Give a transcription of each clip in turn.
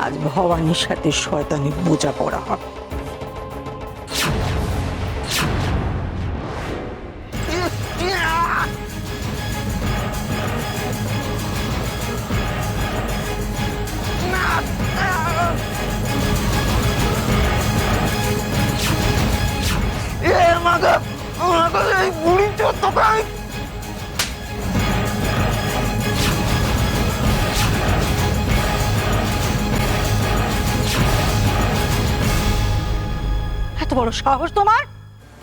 আজ ভবানীর সাথে শয়তানের বোঝাপড়া হবে। এত বড় সাহস তোমার!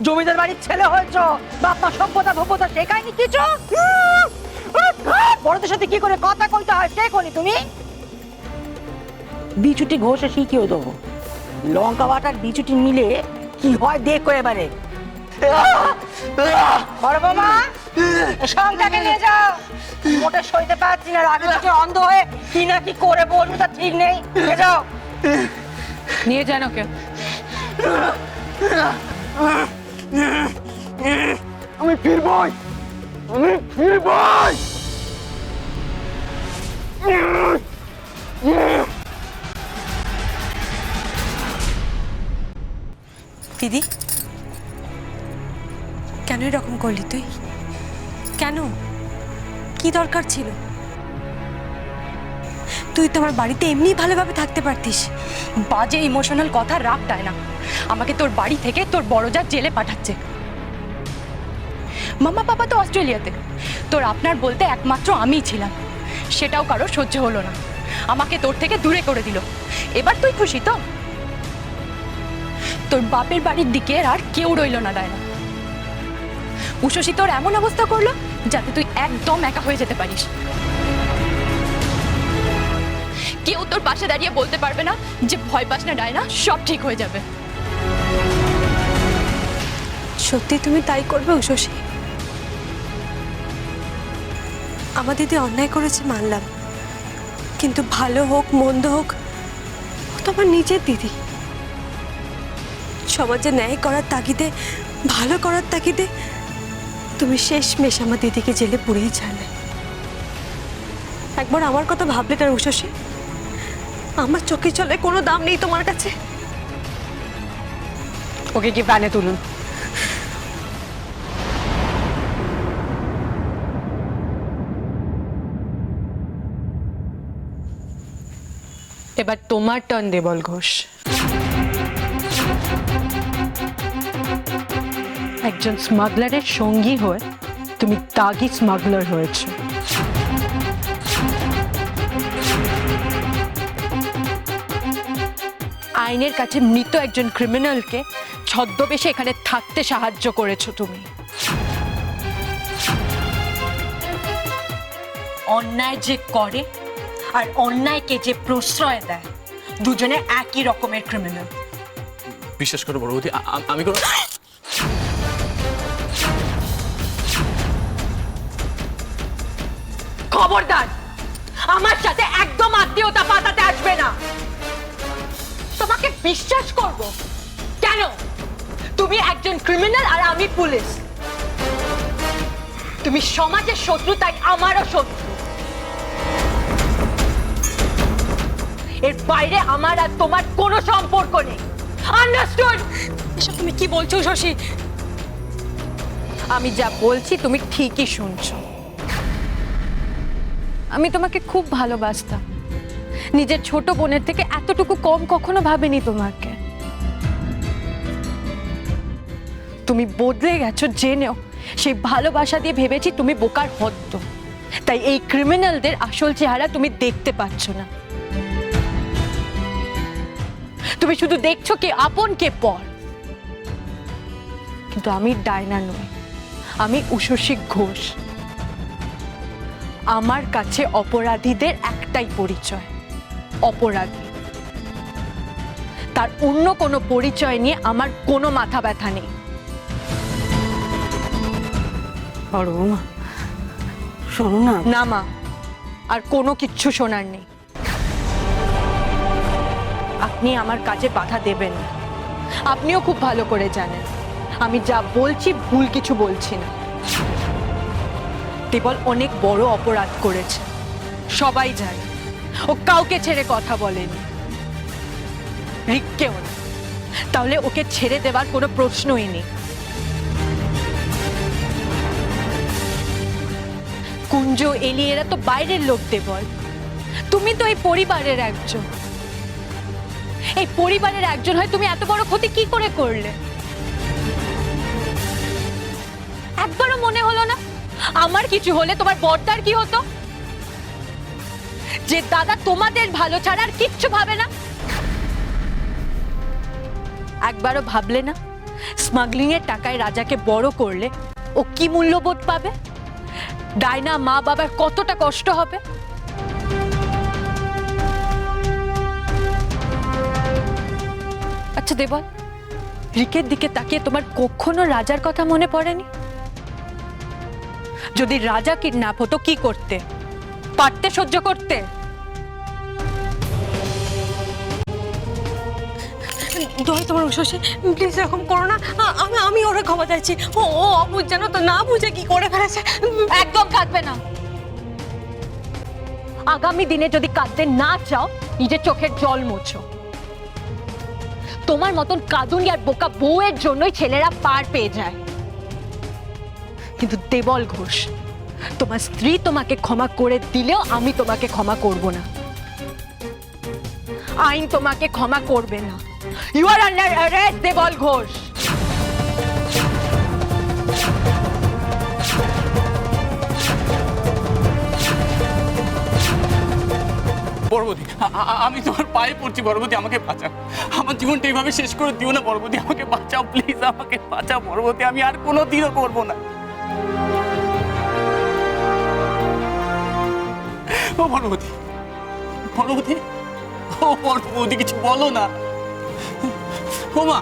জমিদার বাড়ির ছেলে হয়েছ, বাপমা সভ্যতা ভব্যতা শেখায়নি কিছু? বড়দের সাথে কি করে কথা কইতে হয় শেখনি তুমি? বিচুটি ঘষে শিখিয়ে দেবো। লঙ্কা বাটার বিচুটি মিলে কি হয় দেখো এবারে। বড় বৌমা, সংটাকে নিয়ে যাও। মোটে সইতে পারছি না, রাগে কিছু অন্ধ হয়ে কি না কি করে বলবো তা ঠিক নেই। নিয়ে যাও। নিয়ে যান ওকে। আমি ফিরবই, আমি ফিরবই। দিদি, কেন এরকম করলি তুই? কেন? কি দরকার ছিল? তুই তোমার বাড়িতে এমনি ভালোভাবে থাকতে পারতিস। বাজে ইমোশনাল কথা রাখ না। আমাকে তোর বাড়ি থেকে তোর বড়জা জেলে পাঠাচ্ছে। মামা পাপা তো অস্ট্রেলিয়াতে, তোর আপনার বলতে একমাত্র আমিই ছিলাম। সেটাও কারো সহ্য হলো না, আমাকে তোর থেকে দূরে করে দিল। এবার তুই খুশি তো? তোর বাপের বাড়ির দিকে আর কেউ রইল না ডায়না। উষসী তোর এমন অবস্থা করলো যাতে তুই একদম একা হয়ে যেতে পারিস। কেউ তোর পাশে দাঁড়িয়ে বলতে পারবে না যে ভয় পাস না ডায়না, সব ঠিক হয়ে যাবে। সত্যি তুমি তাই করবে উষসী? আমার দিদি অন্যায় করেছে মানলাম, কিন্তু ভালো হোক মন্দ হোক ও তো আমার নিজের দিদি। সমাজে ন্যায় করার তাগিদে, ভালো করার তাগিদে তুমি শেষমেশ আমার দিদিকে জেলে পুড়িয়ে ছাড়লে। একবার আমার কথা ভাবলে না উষসী? আমার চোখে চলে কোনো দাম নেই তোমার কাছে? ওকে কি ভ্যানে তুলুন। এবার তোমার টার্ন দেবল ঘোষ। একজন স্মাগলারের সঙ্গী হয়ে তুমি দাগি স্মাগলার হয়েছ। আইনের কাছে মৃত একজন ক্রিমিনালকে ছদ্মবেশে এখানে থাকতে সাহায্য করেছো তুমি। অন্যায় যে করে আর অন্যায়কে যে প্রশ্রয় দেয়, দুজনে একই রকমের ক্রিমিনাল। বিশ্বাস করো বড়বতী, আমি কোনো খবরদার, আমার সাথে একদম আত্মীয়তা পাতাতে আসবে না। তোমাকে বিশ্বাস করব কেন? তুমি একজন ক্রিমিনাল আর আমি পুলিশ। তুমি সমাজের শত্রু, তাই আমারও শত্রু। এর বাইরে আমার আর তোমার কোনো সম্পর্ক নেই। আন্ডারস্টুড? এসব তুমি কি বলছো শশী? আমি যা বলছি তুমি ঠিকই শুনছো। আমি তোমাকে খুব ভালোবাসতাম, নিজের ছোট বোনের থেকে এতটুকু কম কখনো ভাবিনি তোমাকে। তুমি বদলে গেছো জেনেও সেই ভালোবাসা দিয়ে ভেবেছি তুমি বোকার হদ্দ। তাই এই ক্রিমিনালদের আসল চেহারা তুমি দেখতে পাচ্ছ না। তুমি শুধু দেখছো কে আপন কে পর। কিন্তু আমি ডায়না নই, আমি উষসী ঘোষ। আমার কাছে অপরাধীদের একটাই পরিচয়, অপরাধী। তার অন্য কোনো পরিচয় নিয়ে আমার কোনো মাথা ব্যথা নেই। বড় বৌমা, শোনো না। না মা, আর কোনো কিচ্ছু শোনার নেই। আপনি আমার কাজে বাধা দেবেন না। আপনিও খুব ভালো করে জানেন আমি যা বলছি ভুল কিছু বলছি না। দেবল অনেক বড় অপরাধ করেছে, সবাই জানে। ও কাউকে ছেড়ে কথা বলেনি। রিককেও না। তাহলে ওকে ছেড়ে দেওয়ার কোনো প্রশ্নই নেই। কুঞ্জ, এলি এরা তো বাইরের লোক দেবল, তুমি তো এই পরিবারের একজন। এই পরিবারের একজন হয়ে তুমি এত বড় ক্ষতি কি করে করলে? একবারও মনে হলো না আমার কিছু হলে তোমার বড়দার কি হতো? যে দাদা তোমাদের ভালো ছাড়া আর কিচ্ছু ভাবে না। একবারও ভাবলে না স্মাগলিং এর টাকায় রাজাকে বড় করলে ও কি মূল্যবোধ পাবে? ডায়না মা বাবার কতটা কষ্ট হবে? আচ্ছা দেবল, রিকের দিকে তাকিয়ে তোমার কখনো রাজার কথা মনে পড়েনি? যদি রাজা কিডন্যাপ হতো কি করতে? পারতে সহ্য করতে? দোহাই তোমার উষসী, প্লিজ এরকম করো না। আমি ওরা ক্ষমা চাইছি। ও অবুঝ জানো তো, না বুঝে কি করে ফেলেছে। একদম কাঁদবে না। আগামী দিনে যদি কাঁদতে না চাও নিজের চোখের জল মোছো। তোমার মতন কাঁদুনি আর বোকা বউয়ের জন্যই ছেলেরা পার পেয়ে যায়। কিন্তু দেবল ঘোষ, তোমার স্ত্রী তোমাকে ক্ষমা করে দিলেও আমি তোমাকে ক্ষমা করব না। আইন তোমাকে ক্ষমা করবে না। You are under arrest Debal Ghosh. বড়বতী, আমি তোমার পায়ে পড়ছি বড়বতী, আমাকে বাঁচাও। আমার জীবনটা এইভাবে শেষ করে দিও না বড়বতী, আমাকে বাঁচাও প্লিজ, আমাকে বাঁচাও বড়বতী, আমি আর কোনোদিনও করবো না। ও বড়বতী, বড়বতী, ও বড়বতী, কিছু বলো না। ও মা,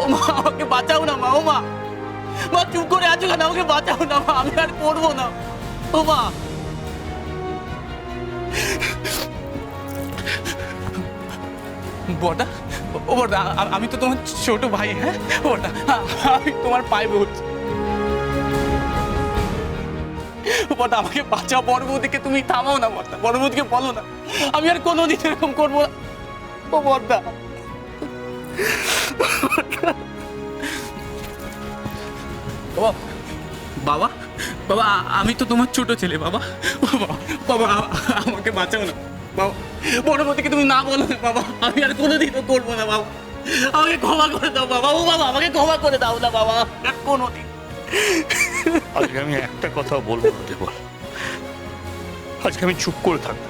ও মা, আমাকে বাঁচাও না মা। ও মা, মা চুপ করে আছো কেন? আমাকে বাঁচাও না মা, আমি আর করবো না। ও মা, বড়দা, ও বড়দা, আমি তো তোমার ছোট ভাই। হ্যাঁ বড়দা, আমি তোমার পায়ে পড়ছি। বড়দা আমাকে বাঁচাও, বড়বৌদিকে তুমি থামাও না বড়দা, বড়বৌদিকে বলো না আমি আর কোনোদিন এরকম করবো না। ও বড়দা, বাবা, বাবা, আমি তো তোমার ছোট ছেলে বাবা। বাবা, আমাকে বাঁচাও না বাবা, বড়বৌদিকে তুমি না বলো না বাবা, আমি আর কোনোদিনও করবো না বাবা, আমাকে ক্ষমা করে দাও বাবা। ও বাবা, আমাকে ক্ষমা করে দাও না বাবা, আর কোনোদিন। আজকে আমি একটা কথা বলবো না দেবল, আজকে আমি চুপ করে থাকবো।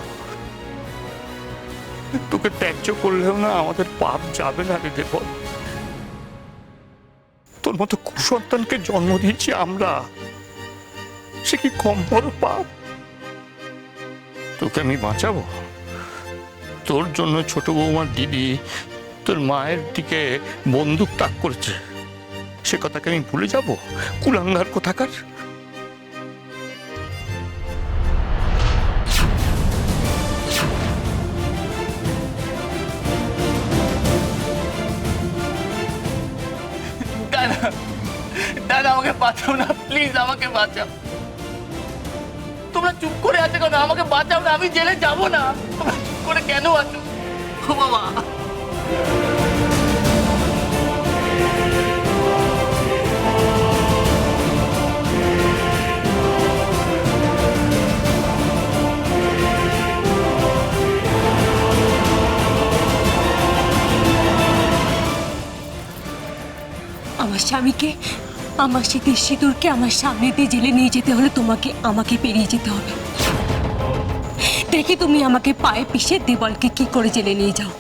তোকে ত্যায্য করলেও না আমাদের পাপ যাবে না রে দেবল। তোর মতো কুসন্তানকে জন্ম দিয়েছি আমরা, সে কি কম বড় পাপ? তোকে আমি বাঁচাবো? তোর জন্য ছোট বৌমার দিদি তোর মায়ের দিকে বন্দুক তাক করেছে, সে কথাকে আমি ভুলে যাব? কুলাঙ্গার কোথাকার। দাদা, দাদা, আমাকে বাঁচাও না প্লিজ, আমাকে বাঁচাও। তোমরা চুপ করে আছো কেন? আমাকে বাঁচাও না, আমি জেলে যাবো না। তোমরা চুপ করে কেন আছো? ও বাবা, আমার স্বামীকে, আমার শীতের সিঁদুরকে আমার সামনে দিয়ে জেলে নিয়ে যেতে হলে তোমাকে আমাকে পেরিয়ে যেতে হবে। দেখি তুমি আমাকে পায়ে পিষে দেবলকে কি করে জেলে নিয়ে যাও।